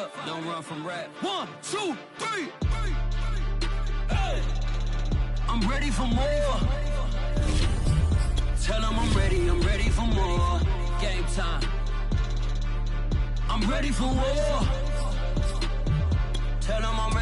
up, don't run from rap. 1, 2, 3. Hey. I'm ready for more. Tell them I'm ready for more. Game time. I'm ready for war. Tell them I'm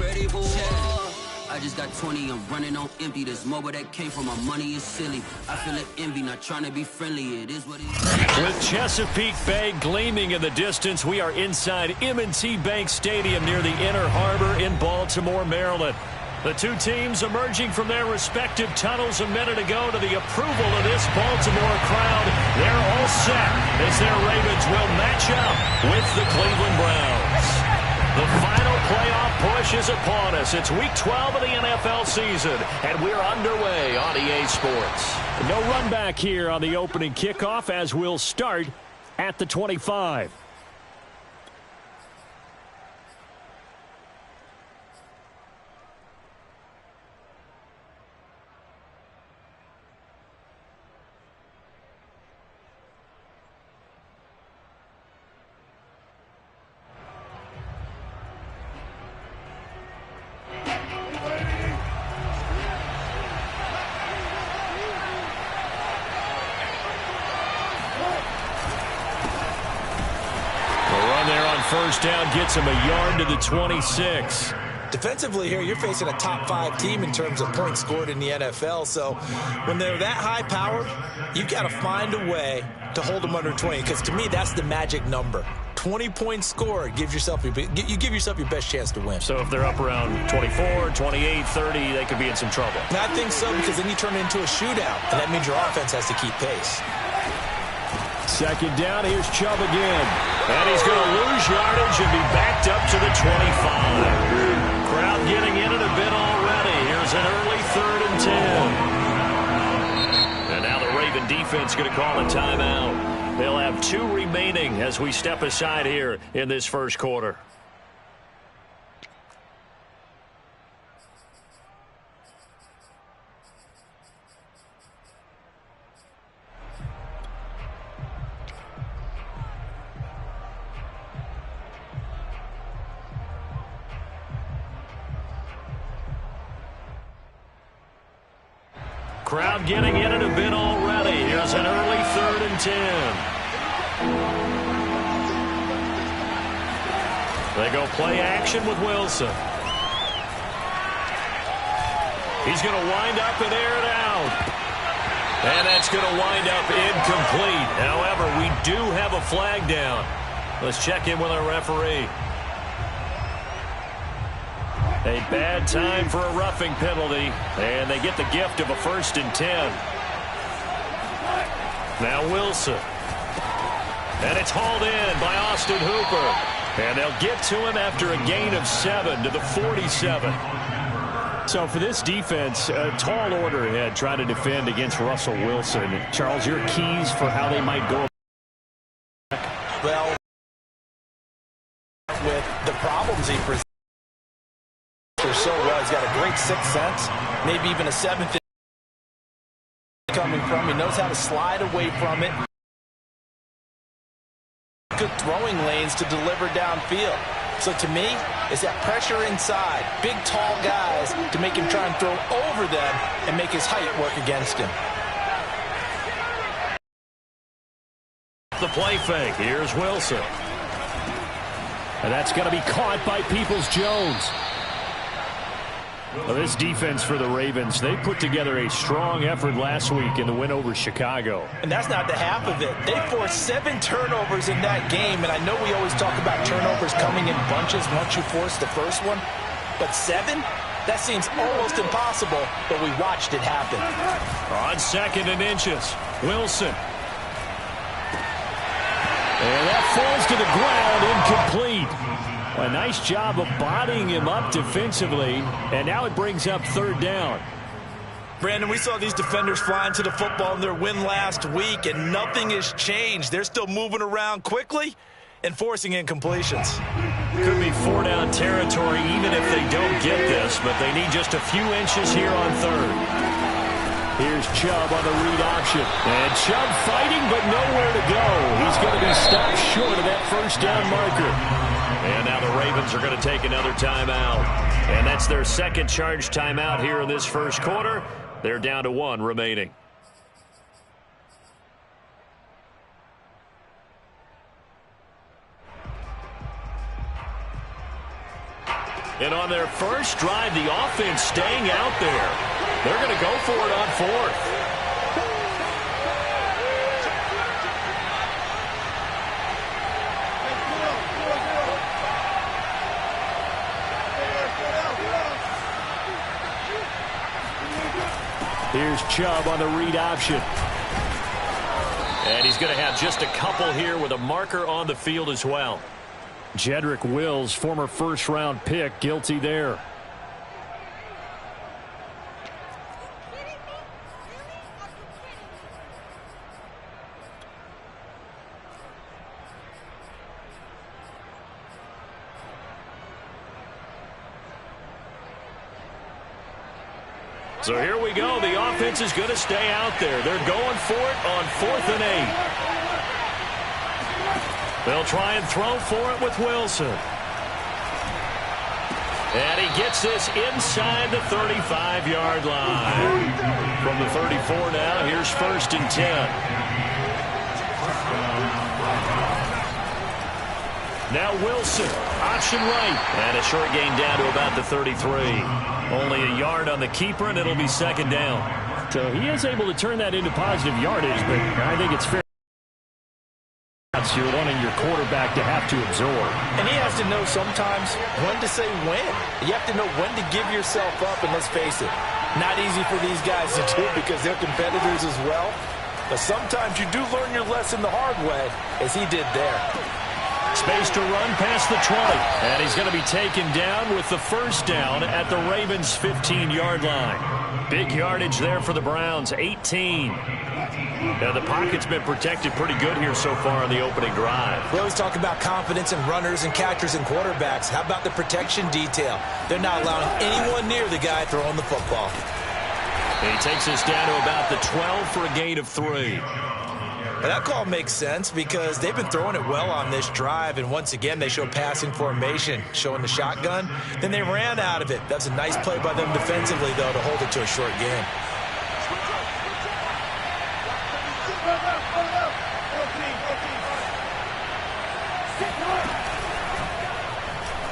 ready for war. I just got 20, I'm running on empty. This mobile that came from my money is silly. I feel like envy, not trying to be friendly. It is what it is. With Chesapeake Bay gleaming in the distance, we are inside M&T Bank Stadium near the Inner Harbor in Baltimore, Maryland. The two teams emerging from their respective tunnels a minute ago to the approval of this Baltimore crowd. They're all set as their Ravens will match up with the Cleveland Browns. The final playoff push is upon us. It's Week 12 of the NFL season, and we're underway on EA Sports. No run back here on the opening kickoff as we'll start at the 25. First down gets him a yard to the 26. Defensively here, you're facing a top-5 team in terms of points scored in the NFL. So when they're that high-powered, you've got to find a way to hold them under 20. Because to me, that's the magic number. 20 points scored gives yourself you give yourself your best chance to win. So if they're up around 24, 28, 30, they could be in some trouble. And I think so, because then you turn it into a shootout, and that means your offense has to keep pace. Second down, here's Chubb again. And he's going to lose yardage and be backed up to the 25. Crowd getting in it a bit already. Here's an early 3rd and 10. And now the Raven defense going to call a timeout. They'll have 2 remaining as we step aside here in this first quarter. Crowd getting in it a bit already. Here's an early 3rd and 10. They go play action with Wilson. He's going to wind up and air it out. And that's going to wind up incomplete. However, we do have a flag down. Let's check in with our referee. A bad time for a roughing penalty, and they get the gift of a 1st and 10. Now Wilson. And it's hauled in by Austin Hooper. And they'll get to him after a gain of 7 to the 47. So for this defense, a tall order ahead trying to defend against Russell Wilson. Charles, your keys for how they might go? Well, with the problems he presents so well, he's got a great 6th sense, maybe even a 7th coming from. He knows how to slide away from it. Good throwing lanes to deliver downfield. So to me, it's that pressure inside. Big, tall guys to make him try and throw over them and make his height work against him. The play fake. Here's Wilson. And that's going to be caught by Peoples-Jones. Well, this defense for the Ravens, they put together a strong effort last week in the win over Chicago. And that's not the half of it. They forced 7 turnovers in that game, and I know we always talk about turnovers coming in bunches once you force the first one, but 7? That seems almost impossible, but we watched it happen. On 2nd and inches, Wilson. And that falls to the ground, incomplete. A nice job of bodying him up defensively, and now it brings up 3rd down. Brandon, we saw these defenders flying to the football in their win last week, and nothing has changed. They're still moving around quickly and forcing incompletions. Could be 4-down territory even if they don't get this, but they need just a few inches here on 3rd. Here's Chubb on the read option. And Chubb fighting, but nowhere to go. He's going to be stopped short of that 1st down marker. And now Browns are going to take another timeout. And that's their second charge timeout here in this first quarter. They're down to 1 remaining. And on their first drive, the offense staying out there. They're going to go for it on 4th. Here's Chubb on the read option. And he's going to have just a couple here with a marker on the field as well. Jedrick Wills, former first-round pick, guilty there. So here we go. The offense is going to stay out there. They're going for it on 4th and 8. They'll try and throw for it with Wilson. And he gets this inside the 35-yard line. From the 34 now, here's 1st and 10. Now Wilson, option right. And a short gain down to about the 33. Only a yard on the keeper, and it'll be 2nd down. So he is able to turn that into positive yardage, but I think it's fair. You're wanting your quarterback to have to absorb. And he has to know sometimes when to say when. You have to know when to give yourself up, and let's face it, not easy for these guys to do because they're competitors as well. But sometimes you do learn your lesson the hard way, as he did there. Space to run past the 20. And he's going to be taken down with the 1st down at the Ravens' 15-yard line. Big yardage there for the Browns, 18. Now, the pocket's been protected pretty good here so far on the opening drive. We always talk about confidence in runners and catchers and quarterbacks. How about the protection detail? They're not allowing anyone near the guy throwing the football. And he takes us down to about the 12 for a gain of 3. Now, that call makes sense because they've been throwing it well on this drive, and once again they show passing formation, showing the shotgun. Then they ran out of it. That's a nice play by them defensively, though, to hold it to a short gain.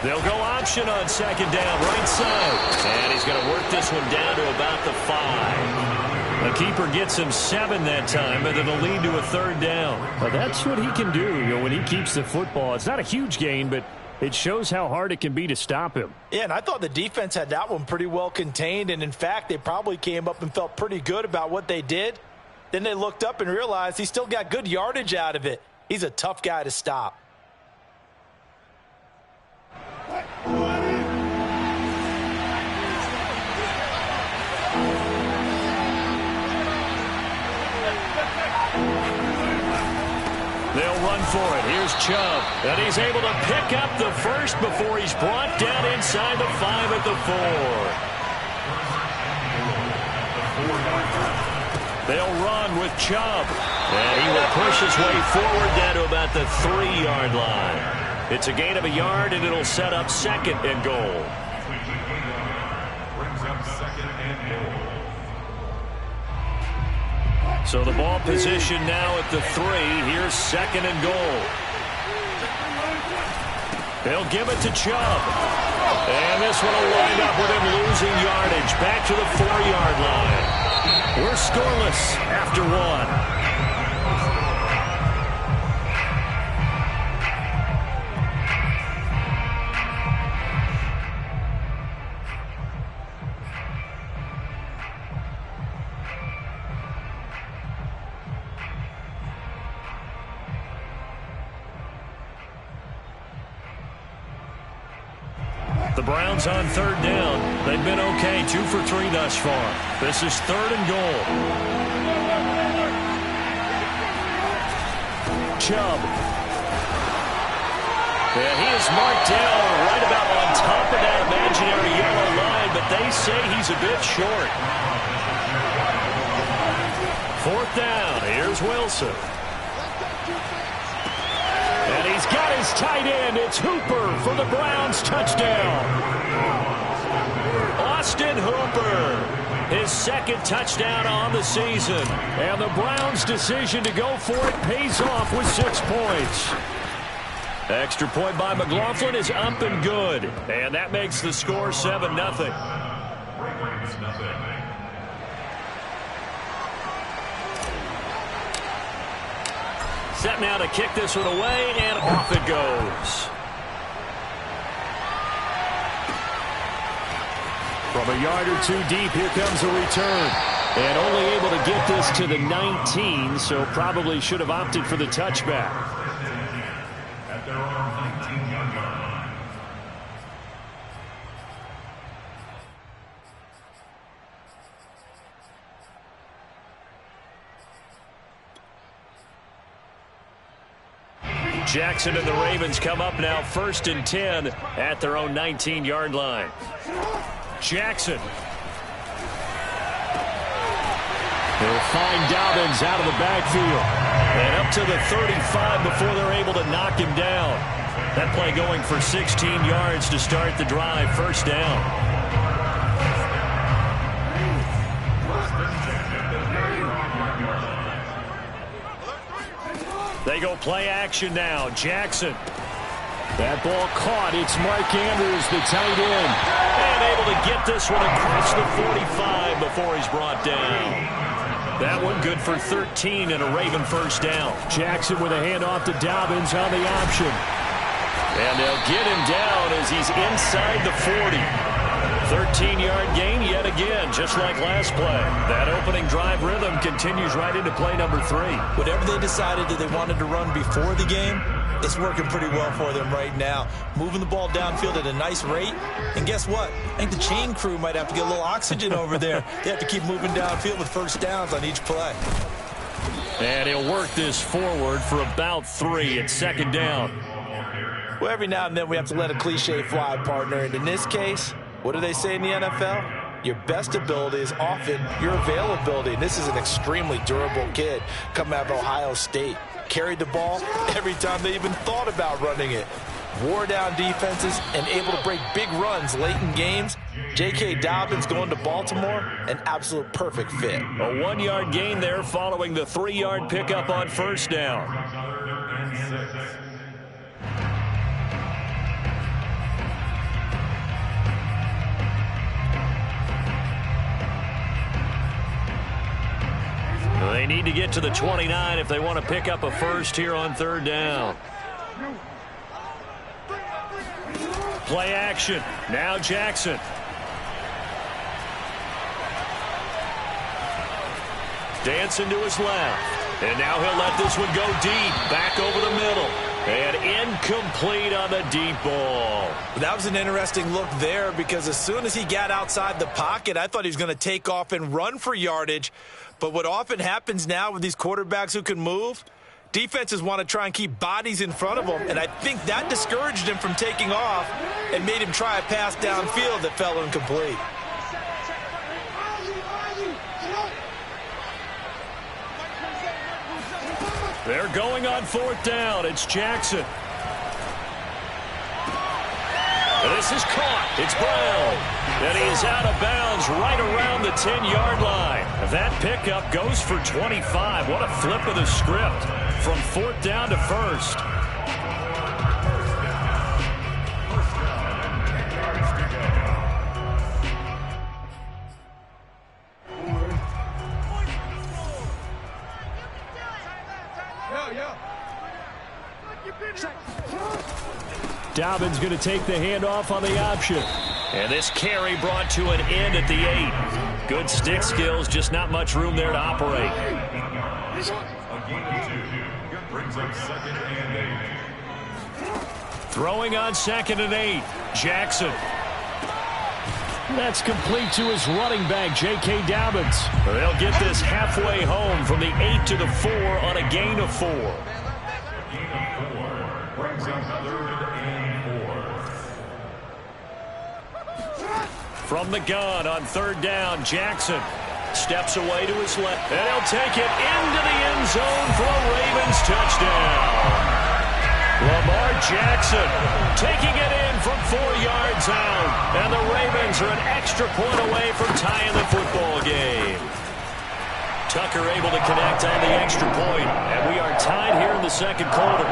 They'll go option on 2nd down, right side. And he's going to work this one down to about the 5. The keeper gets him 7 that time, but it'll lead to a 3rd down. Well, that's what he can do, when he keeps the football. It's not a huge gain, but it shows how hard it can be to stop him. Yeah, and I thought the defense had that one pretty well contained, and in fact, they probably came up and felt pretty good about what they did. Then they looked up and realized he still got good yardage out of it. He's a tough guy to stop. They'll run for it. Here's Chubb. And he's able to pick up the 1st before he's brought down inside the 5 at the 4. They'll run with Chubb. And he will push his way forward down to about the 3-yard line. It's a gain of a yard, and it'll set up 2nd and goal. So the ball position now at the 3. Here's 2nd and goal. They'll give it to Chubb. And this one will wind up with him losing yardage. Back to the 4-yard line. We're scoreless after 1. The Browns on 3rd down. They've been okay, 2 for 3 thus far. This is 3rd and goal. Chubb. And he is marked down right about on top of that imaginary yellow line, but they say he's a bit short. 4th down. Here's Wilson. And he's got his his tight end. It's Hooper for the Browns. Touchdown. Austin Hooper, his second touchdown on the season. And the Browns' decision to go for it pays off with 6 points. Extra point by McLaughlin is up and good. And that makes the score 7-0. Set now to kick this one away, and off it goes. From a yard or two deep, here comes a return. And only able to get this to the 19, so probably should have opted for the touchback. At their own 19-yard line. Jackson and the Ravens come up now 1st and 10 at their own 19-yard line. Jackson. He'll find Dobbins out of the backfield. And up to the 35 before they're able to knock him down. That play going for 16 yards to start the drive. First down. They go play action now. Jackson. That ball caught. It's Mark Andrews, the tight end. And able to get this one across the 45 before he's brought down. That one good for 13 and a Raven first down. Jackson with a handoff to Dobbins on the option. And they'll get him down as he's inside the 40. 13-yard gain yet again, just like last play. That opening drive rhythm continues right into play number 3. Whatever they decided that they wanted to run before the game, it's working pretty well for them right now. Moving the ball downfield at a nice rate. And guess what? I think the chain crew might have to get a little oxygen over there. They have to keep moving downfield with first downs on each play. And he'll work this forward for about 3 at second down. Well, every now and then we have to let a cliche fly, partner. And in this case, what do they say in the NFL? Your best ability is often your availability. And this is an extremely durable kid coming out of Ohio State. Carried the ball every time they even thought about running it. Wore down defenses and able to break big runs late in games. J.K. Dobbins going to Baltimore, an absolute perfect fit. A 1-yard gain there following the 3-yard pickup on first down. They need to get to the 29 if they want to pick up a first here on third down. Play action. Now Jackson. Dancing to his left. And now he'll let this one go deep. Back over the middle. And incomplete on the deep ball. That was an interesting look there because as soon as he got outside the pocket, I thought he was going to take off and run for yardage. But what often happens now with these quarterbacks who can move, defenses want to try and keep bodies in front of them, and I think that discouraged him from taking off and made him try a pass downfield that fell incomplete. They're going on fourth down. It's Jackson. This is caught. It's Brown. And he is out of bounds right around the 10-yard line. That pickup goes for 25. What a flip of the script from fourth down to first. Dobbins going to take the handoff on the option. And this carry brought to an end at the 8. Good stick skills, just not much room there to operate. Throwing on 2nd and 8. Jackson. That's complete to his running back, J.K. Dobbins. They'll get this halfway home from the 8 to the 4 on a gain of 4. Brings up 3rd and 4. From the gun on third down, Jackson steps away to his left. And he'll take it into the end zone for a Ravens touchdown. Lamar Jackson taking it in from 4 yards out. And the Ravens are an extra point away from tying the football game. Tucker able to connect on the extra point, and we are tied here in the second quarter.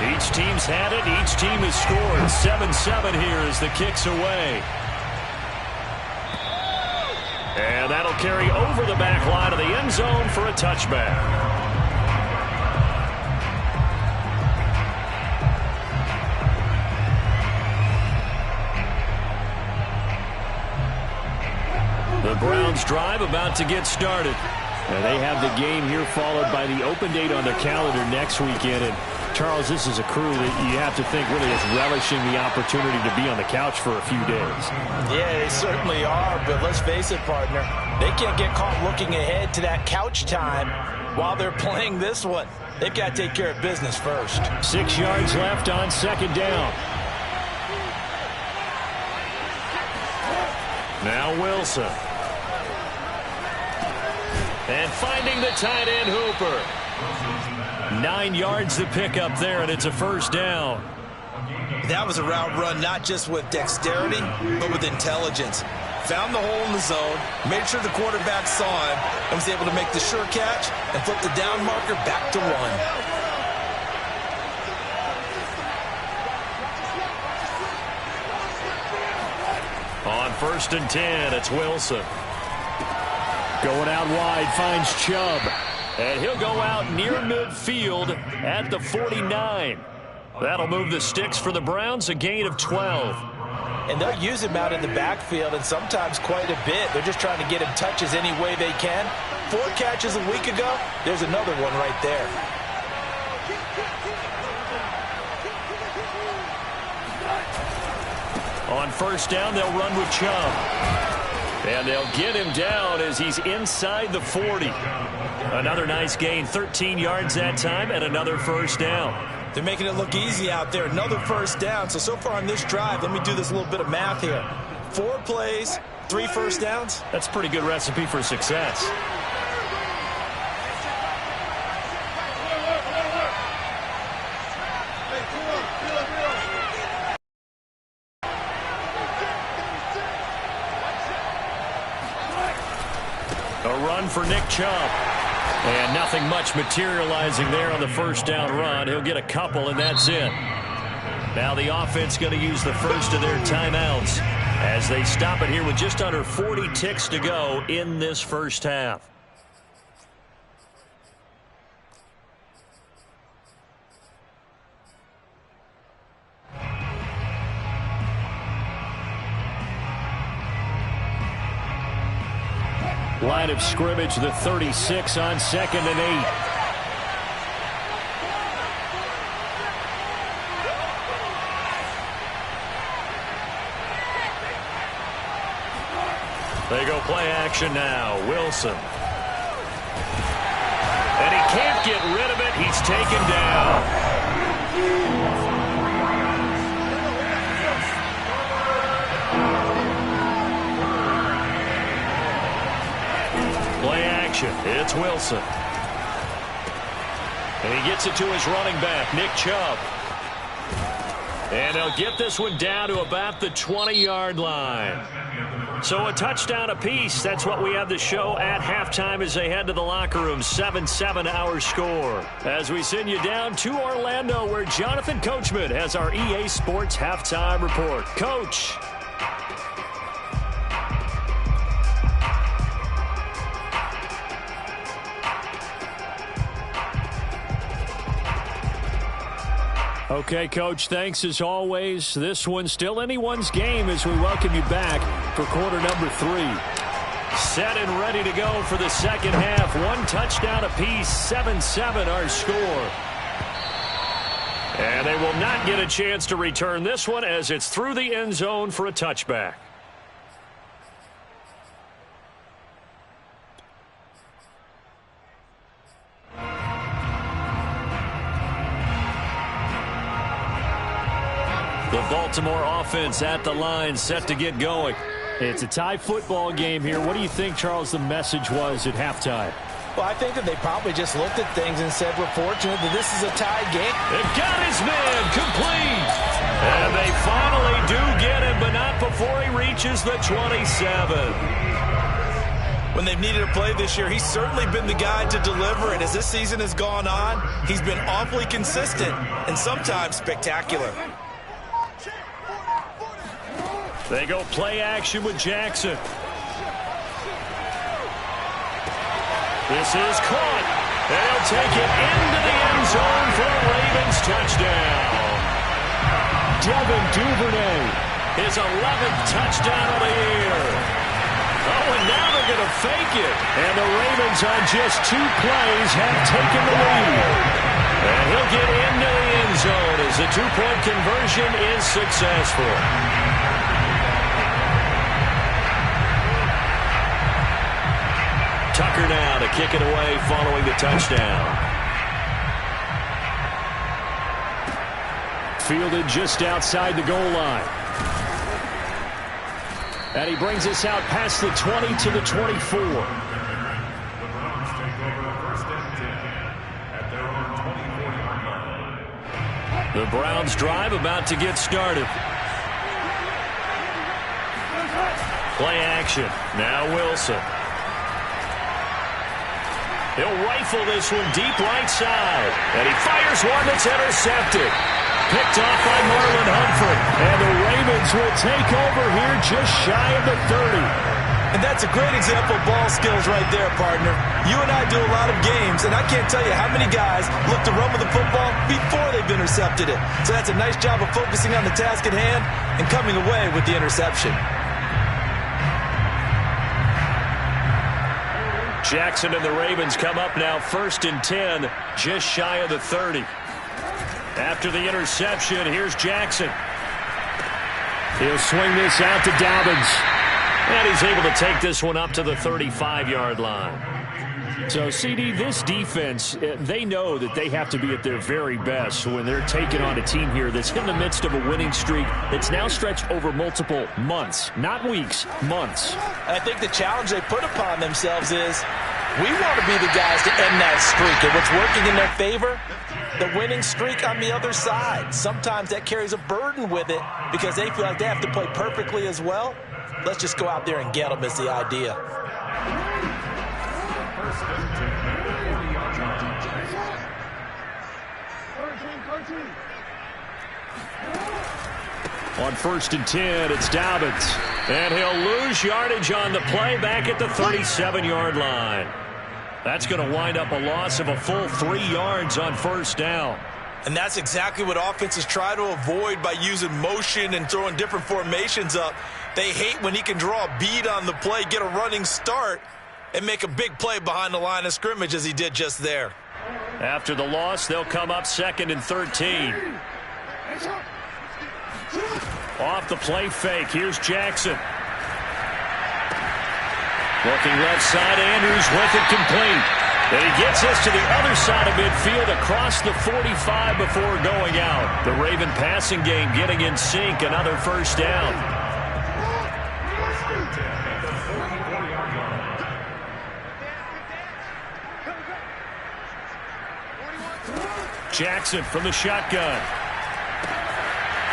Each team's had it. Each team has scored. 7-7 here as the kick's away. And that'll carry over the back line of the end zone for a touchback. The Browns drive about to get started. And they have the game here followed by the open date on their calendar next weekend. And Charles, this is a crew that you have to think really is relishing the opportunity to be on the couch for a few days. Yeah, they certainly are, but let's face it, partner. They can't get caught looking ahead to that couch time while they're playing this one. They've got to take care of business first. 6 yards left on second down. Now Wilson. And finding the tight end Hooper. 9 yards to pick up there, and it's a first down. That was a route run not just with dexterity, but with intelligence. Found the hole in the zone, made sure the quarterback saw him, and was able to make the sure catch and flip the down marker back to 1. On 1st and 10, it's Wilson. Going out wide, finds Chubb. And he'll go out near midfield at the 49. That'll move the sticks for the Browns, a gain of 12. And they'll use him out in the backfield, and sometimes quite a bit. They're just trying to get him touches any way they can. 4 catches a week ago, there's another one right there. On 1st down, they'll run with Chubb. And they'll get him down as he's inside the 40. Another nice gain, 13 yards that time, and another first down. They're making it look easy out there. Another first down. So far on this drive, let me do this little bit of math here. 4 plays, 3 first downs. That's a pretty good recipe for success. A run for Nick Chubb. And nothing much materializing there on the first down run. He'll get a couple, and that's it. Now the offense going to use the first of their timeouts as they stop it here with just under 40 ticks to go in this first half. Line of scrimmage, the 36 on 2nd and 8. They go play action now. Wilson. And he can't get rid of it. He's taken down. Play action. It's Wilson. And he gets it to his running back, Nick Chubb. And they'll get this one down to about the 20-yard line. So a touchdown apiece. That's what we have to show at halftime as they head to the locker room. 7-7 our score. As we send you down to Orlando, where Jonathan Coachman has our EA Sports halftime report. Coach. Okay, Coach, thanks as always. This one's still anyone's game as we welcome you back for quarter number 3. Set and ready to go for the second half. 1 touchdown apiece, 7-7 our score. And they will not get a chance to return this one as it's through the end zone for a touchback. The Baltimore offense at the line, set to get going. It's a tie football game here. What do you think, Charles, the message was at halftime? Well, I think that they probably just looked at things and said, we're fortunate that this is a tied game. They've got his man complete. And they finally do get him, but not before he reaches the 27. When they've needed a play this year, he's certainly been the guy to deliver. And as this season has gone on, he's been awfully consistent and sometimes spectacular. They go play action with Jackson. This is caught. They'll take it into the end zone for a Ravens touchdown. Devin Duvernay, his 11th touchdown of the year. Oh, and now they're going to fake it. And the Ravens on just 2 plays have taken the lead. And he'll get into the end zone as the 2-point conversion is successful. Tucker now to kick it away following the touchdown. Fielded just outside the goal line. And he brings us out past the 20 to the 24. The Browns take over first and 10 at their own 24-yard line. The Browns drive about to get started. Play action. Now Wilson. He'll rifle this one deep right side. And he fires one that's intercepted. Picked off by Marlon Humphrey. And the Ravens will take over here just shy of the 30. And that's a great example of ball skills right there, partner. You and I do a lot of games, and I can't tell you how many guys look to run with the football before they've intercepted it. So that's a nice job of focusing on the task at hand and coming away with the interception. Jackson and the Ravens come up now 1st and 10, just shy of the 30. After the interception, here's Jackson. He'll swing this out to Dobbins. And he's able to take this one up to the 35-yard line. So, CD, this defense, they know that they have to be at their very best when they're taking on a team here that's in the midst of a winning streak that's now stretched over multiple months, not weeks, months. I think the challenge they put upon themselves is we want to be the guys to end that streak. And what's working in their favor? The winning streak on the other side. Sometimes that carries a burden with it because they feel like they have to play perfectly as well. Let's just go out there and get them is the idea. First and 10 at the 40-yard line. On 1st and 10, it's Dobbins. And he'll lose yardage on the play back at the 37-yard line. That's going to wind up a loss of a full 3 yards on 1st down. And that's exactly what offenses try to avoid by using motion and throwing different formations up. They hate when he can draw a bead on the play, get a running start, and make a big play behind the line of scrimmage as he did just there. After the loss, they'll come up 2nd and 13. Off the play fake, here's Jackson. Looking left side, Andrews with it complete. And he gets us to the other side of midfield across the 45 before going out. The Raven passing game getting in sync, another 1st down. Jackson from the shotgun.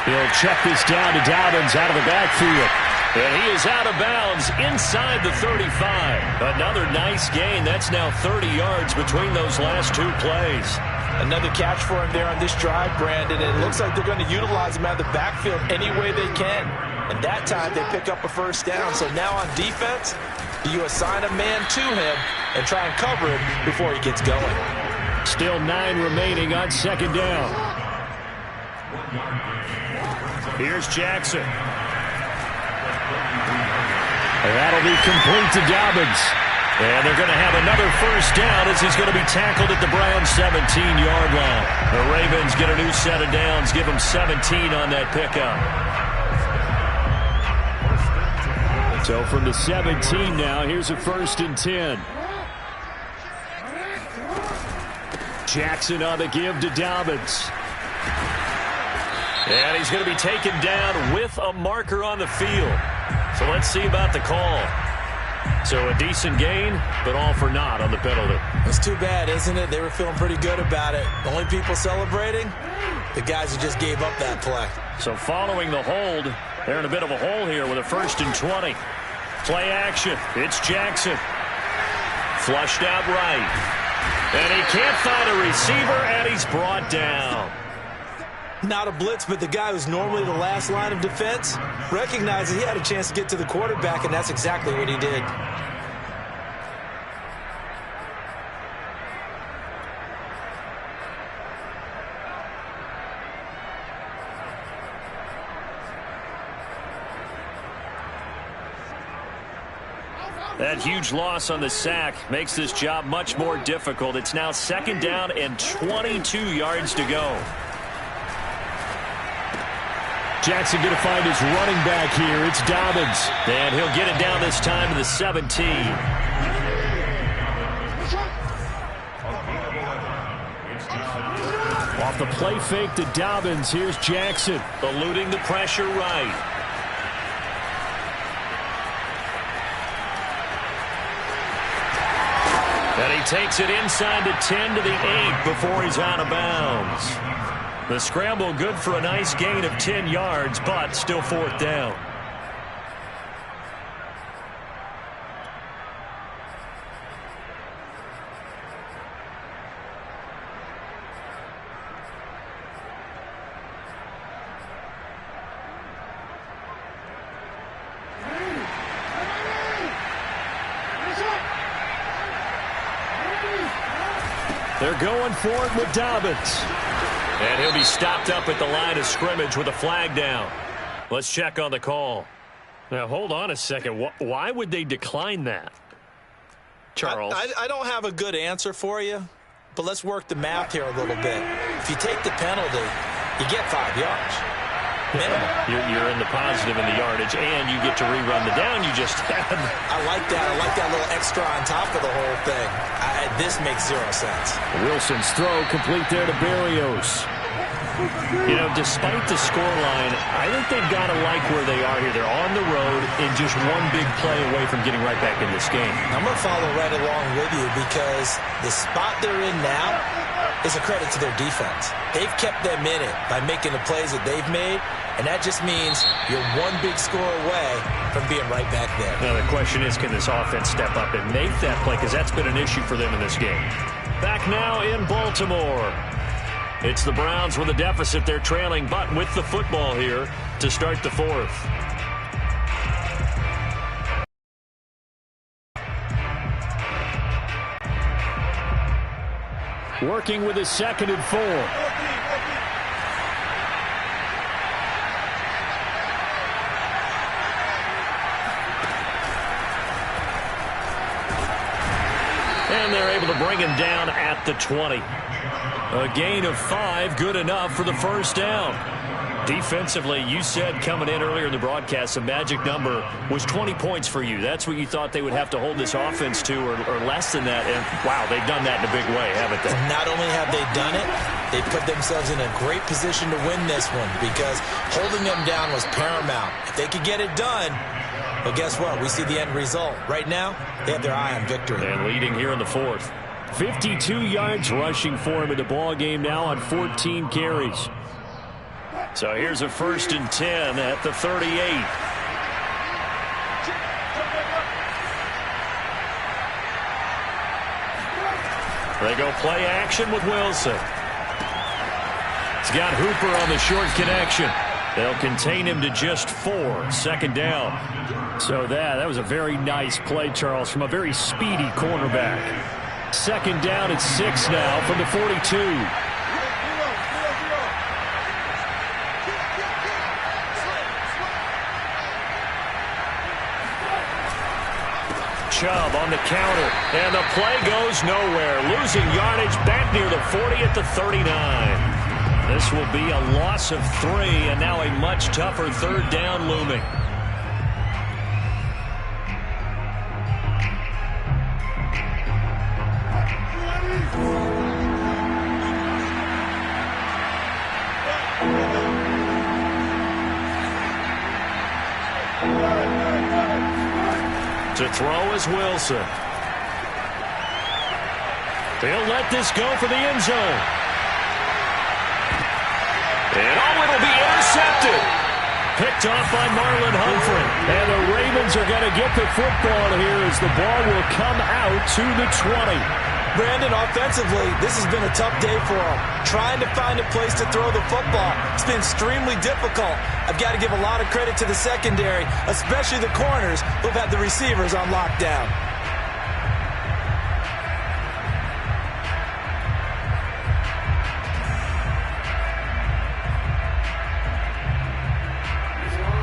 He'll check this down to Dobbins out of the backfield. And he is out of bounds inside the 35. Another nice gain. That's now 30 yards between those last 2 plays. Another catch for him there on this drive, Brandon. It looks like they're going to utilize him out of the backfield any way they can. And that time they pick up a 1st down. So now on defense, you assign a man to him and try and cover him before he gets going. Still 9 remaining on 2nd down. Here's Jackson. And that'll be complete to Dobbins. And they're going to have another 1st down as he's going to be tackled at the Browns' 17-yard line. The Ravens get a new set of downs, give them 17 on that pickup. So from the 17 now, here's a 1st and 10. Jackson on the give to Dobbins. And he's going to be taken down with a marker on the field. So let's see about the call. So a decent gain, but all for naught on the penalty. It's too bad, isn't it? They were feeling pretty good about it. The only people celebrating, the guys who just gave up that play. So following the hold, they're in a bit of a hole here with a 1st and 20. Play action. It's Jackson. Flushed out right. And he can't find a receiver, and he's brought down. Not a blitz, but the guy who's normally the last line of defense recognizes he had a chance to get to the quarterback, and that's exactly what he did. That huge loss on the sack makes this job much more difficult. It's now 2nd down and 22 yards to go. Jackson going to find his running back here. It's Dobbins. And he'll get it down this time to the 17. Off the play fake to Dobbins. Here's Jackson. Eluding the pressure right. And he takes it inside the 10 to the 8 before he's out of bounds. The scramble good for a nice gain of 10 yards, but still 4th down. They're going for it with Dobbins. And he'll be stopped up at the line of scrimmage with a flag down. Let's check on the call. Now, hold on a second. Why would they decline that? Charles? I don't have a good answer for you, but let's work the math here a little bit. If you take the penalty, you get 5 yards. Minimum. You're in the positive in the yardage, and you get to rerun the down you just had. I like that. I like that little extra on top of the whole thing. This makes 0 sense. Wilson's throw complete there to Berrios. You know, despite the scoreline, I think they've got to like where they are here. They're on the road and just one big play away from getting right back in this game. I'm going to follow right along with you because the spot they're in now is a credit to their defense. They've kept them in it by making the plays that they've made, and that just means you're one big score away from being right back there. Now, the question is, can this offense step up and make that play? Because that's been an issue for them in this game. Back now in Baltimore. It's the Browns with a deficit. They're trailing, but with the football here to start the 4th. Working with a 2nd and 4. And they're able to bring him down at the 20. A gain of 5, good enough for the 1st down. Defensively, you said coming in earlier in the broadcast, the magic number was 20 points for you. That's what you thought they would have to hold this offense to, or less than that. And, wow, they've done that in a big way, haven't they? Not only have they done it, they put themselves in a great position to win this one because holding them down was paramount. If they could get it done, well, guess what? We see the end result. Right now, they have their eye on victory. And leading here in the 4th. 52 yards rushing for him in the ball game now on 14 carries. So here's a 1st and 10 at the 38. They go play action with Wilson. He's got Hooper on the short connection. They'll contain him to just 4. 2nd down. So that was a very nice play, Charles, from a very speedy cornerback. 2nd down at 6 now from the 42. Chubb on the counter, and the play goes nowhere. Losing yardage back near the 40 at the 39. This will be a loss of 3, and now a much tougher 3rd down looming. To throw is Wilson. They'll let this go for the end zone. And it'll be intercepted. Picked off by Marlon Humphrey. And the Ravens are going to get the football here as the ball will come out to the 20. Brandon, offensively, this has been a tough day for them. Trying to find a place to throw the football. It's been extremely difficult. I've got to give a lot of credit to the secondary, especially the corners who've had the receivers on lockdown.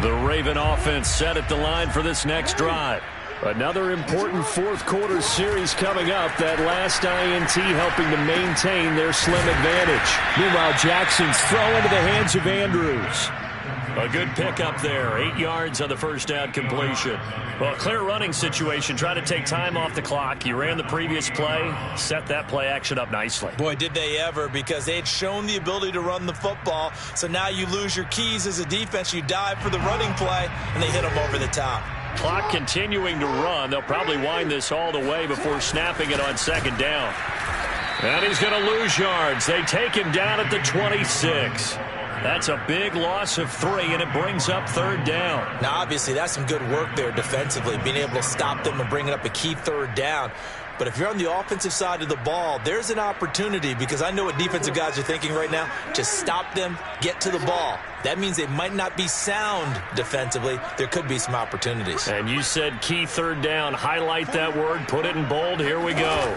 The Raven offense set at the line for this next drive. Another important fourth-quarter series coming up. That last INT helping to maintain their slim advantage. Meanwhile, Jackson's throw into the hands of Andrews. A good pickup there. 8 yards on the first down completion. Well, clear running situation. Try to take time off the clock. You ran the previous play. Set that play action up nicely. Boy, did they ever, because they had shown the ability to run the football. So now you lose your keys as a defense. You dive for the running play, and they hit them over the top. Clock continuing to run. They'll probably wind this all the way before snapping it on second down. And he's going to lose yards. They take him down at the 26. That's a big loss of 3, and it brings up third down. Now, obviously, that's some good work there defensively, being able to stop them and bringing up a key third down. But if you're on the offensive side of the ball, there's an opportunity, because I know what defensive guys are thinking right now. Just stop them, get to the ball. That means they might not be sound defensively. There could be some opportunities. And you said key third down. Highlight that word. Put it in bold. Here we go.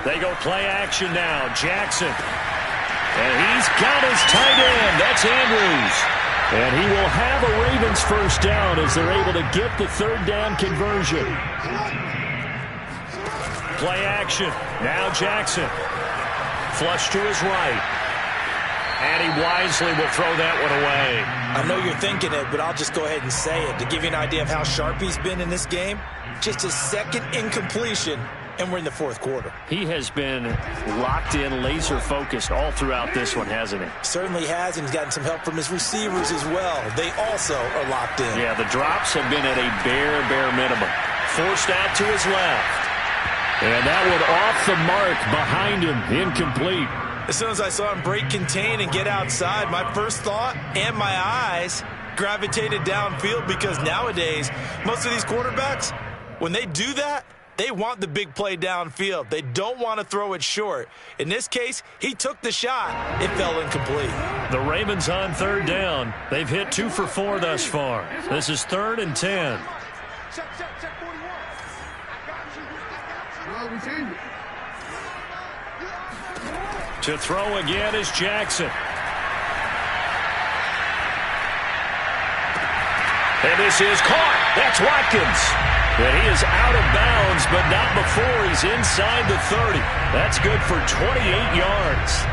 They go play action now. Jackson. And he's got his tight end. That's Andrews. And he will have a Ravens first down as they're able to get the third down conversion. Play action. Now Jackson. Flush to his right. And he wisely will throw that one away. I know you're thinking it, but I'll just go ahead and say it. To give you an idea of how sharp he's been in this game, just his second incompletion, and we're in the fourth quarter. He has been locked in, laser-focused all throughout this one, hasn't he? Certainly has, and he's gotten some help from his receivers as well. They also are locked in. Yeah, the drops have been at a bare minimum. Forced out to his left. And that one off the mark behind him, incomplete. As soon as I saw him break contain and get outside, my first thought and my eyes gravitated downfield, because nowadays, most of these quarterbacks, when they do that, they want the big play downfield. They don't want to throw it short. In this case, he took the shot. It fell incomplete. The Ravens on third down. They've hit 2 for 4 thus far. This is 3rd and 10. To throw again is Jackson. And this is caught. That's Watkins. And he is out of bounds, but not before he's inside the 30. That's good for 28 yards.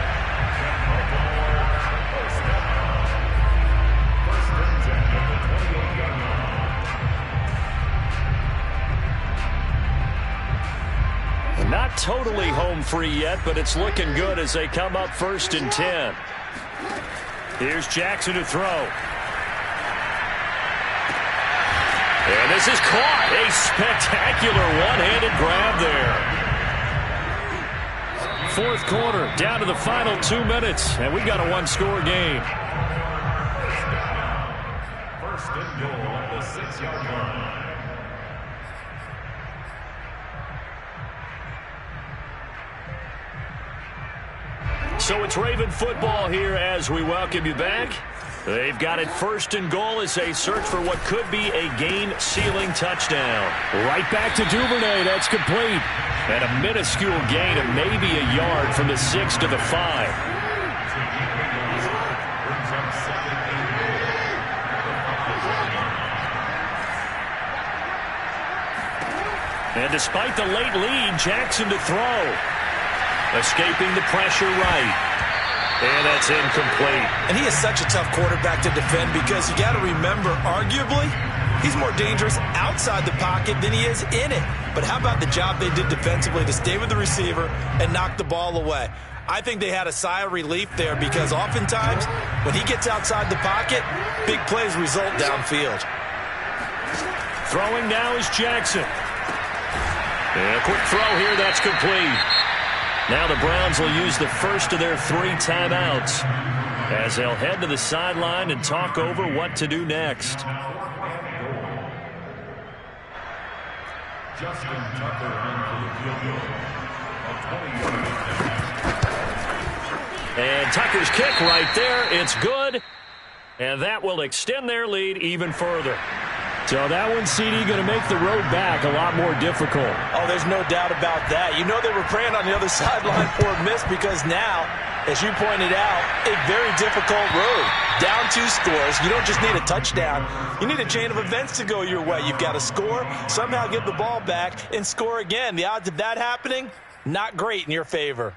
Not totally home free yet, but it's looking good as they come up 1st and 10. Here's Jackson to throw. And this is caught. A spectacular one-handed grab there. 4th quarter, down to the final 2 minutes, and we've got a 1-score game. 1st and goal at the 6-yard line. So it's Raven football here as we welcome you back. They've got it 1st and goal as they search for what could be a game-sealing touchdown. Right back to Duvernay. That's complete. And a minuscule gain of maybe a yard from the 6 to the 5. And despite the late lead, Jackson to throw. Escaping the pressure right. And that's incomplete. And he is such a tough quarterback to defend, because you got to remember, arguably, he's more dangerous outside the pocket than he is in it. But how about the job they did defensively to stay with the receiver and knock the ball away? I think they had a sigh of relief there, because oftentimes when he gets outside the pocket, big plays result downfield. Throwing now is Jackson. And a quick throw here, that's complete. Now the Browns will use the first of their 3 timeouts as they'll head to the sideline and talk over what to do next. Justin Tucker on for the field goal. And Tucker's kick right there. It's good. And that will extend their lead even further. So that one, CD, going to make the road back a lot more difficult. Oh, there's no doubt about that. You know they were praying on the other sideline for a miss because now, as you pointed out, a very difficult road. Down 2 scores. You don't just need a touchdown. You need a chain of events to go your way. You've got to score, somehow get the ball back, and score again. The odds of that happening, not great in your favor.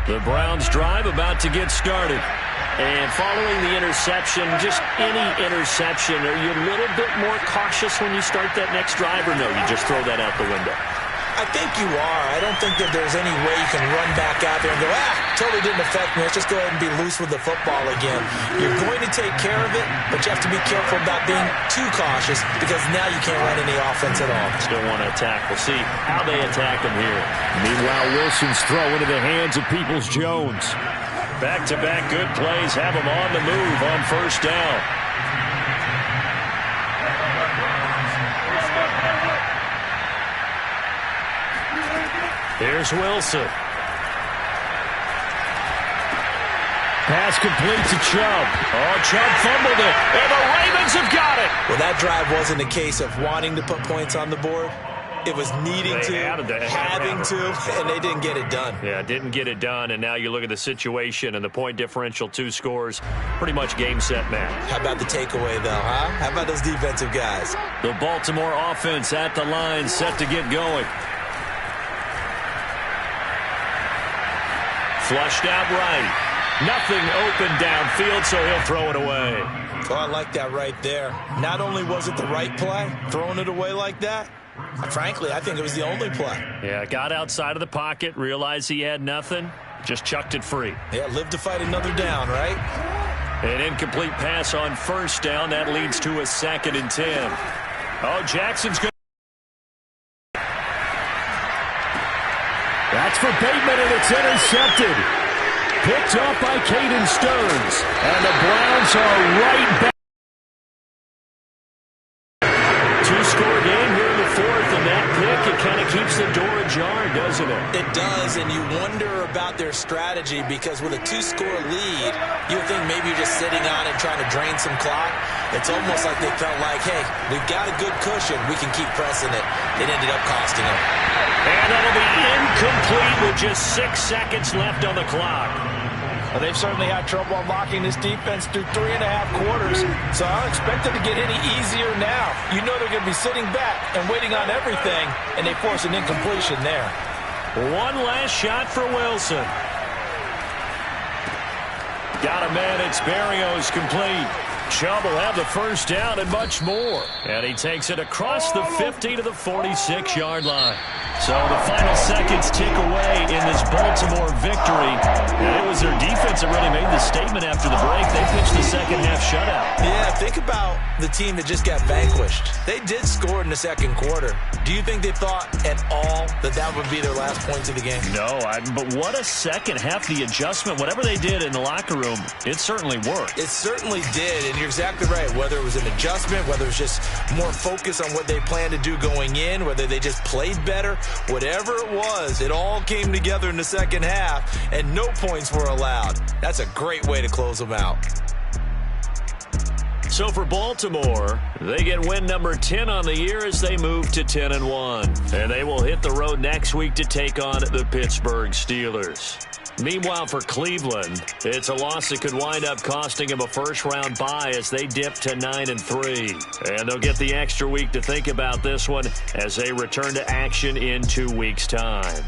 The Browns drive about to get started. And following the interception, just any interception, are you a little bit more cautious when you start that next drive, or no, you just throw that out the window? I think you are. I don't think that there's any way you can run back out there and go, totally didn't affect me. Let's just go ahead and be loose with the football again. You're going to take care of it, but you have to be careful about being too cautious because now you can't run any offense at all. Still want to attack. We'll see how they attack them here. Meanwhile, Wilson's throw into the hands of Peoples-Jones. Back-to-back good plays have them on the move on first down. Here's Wilson. Pass complete to Chubb. Oh, Chubb fumbled it, and the Ravens have got it. Well, that drive wasn't a case of wanting to put points on the board. It was needing having to, and they didn't get it done. Yeah, didn't get it done, and now you look at the situation and the point differential, 2 scores, pretty much game, set, match. How about the takeaway, though, huh? How about those defensive guys? The Baltimore offense at the line, set to get going. Flushed out right. Nothing open downfield, so he'll throw it away. Oh, I like that right there. Not only was it the right play, throwing it away like that, frankly, I think it was the only play. Yeah, got outside of the pocket, realized he had nothing, just chucked it free. Yeah, live to fight another down, right? An incomplete pass on first down. That leads to a 2nd and 10. Oh, Jackson's good. That's for Bateman, and it's intercepted. Picked up by Caden Stearns. And the Browns are right back. 2-score game here in the 4th, and that pick, it kind of keeps the door ajar, doesn't it? It does, and you wonder about their strategy because with a 2-score lead, you would think maybe you're just sitting on it trying to drain some clock. It's almost like they felt like, hey, we've got a good cushion. We can keep pressing it. It ended up costing them. And that'll be incomplete with just 6 seconds left on the clock. Well, they've certainly had trouble unlocking this defense through 3.5 quarters, so I don't expect it to get any easier now. You know they're going to be sitting back and waiting on everything, and they force an incompletion there. One last shot for Wilson. Got a man, it's Berrios, complete. Chubb will have the first down and much more. And he takes it across the 50 to the 46-yard line. So the final seconds tick away in this Baltimore victory. And it was their defense that really made the statement after the break. They pitched the second-half shutout. Yeah, think about the team that just got vanquished. They did score in the second quarter. Do you think they thought at all that that would be their last points of the game? No, but what a second half. The adjustment, whatever they did in the locker room, it certainly worked. It certainly did, and you're exactly right. Whether it was an adjustment, whether it was just more focus on what they planned to do going in, whether they just played better, whatever it was, it all came together in the second half, and no points were allowed. That's a great way to close them out. So for Baltimore, they get win number 10 on the year as they move to 10-1. And they will hit the road next week to take on the Pittsburgh Steelers. Meanwhile, for Cleveland, it's a loss that could wind up costing them a first-round bye as they dip to 9-3. And they'll get the extra week to think about this one as they return to action in 2 weeks' time.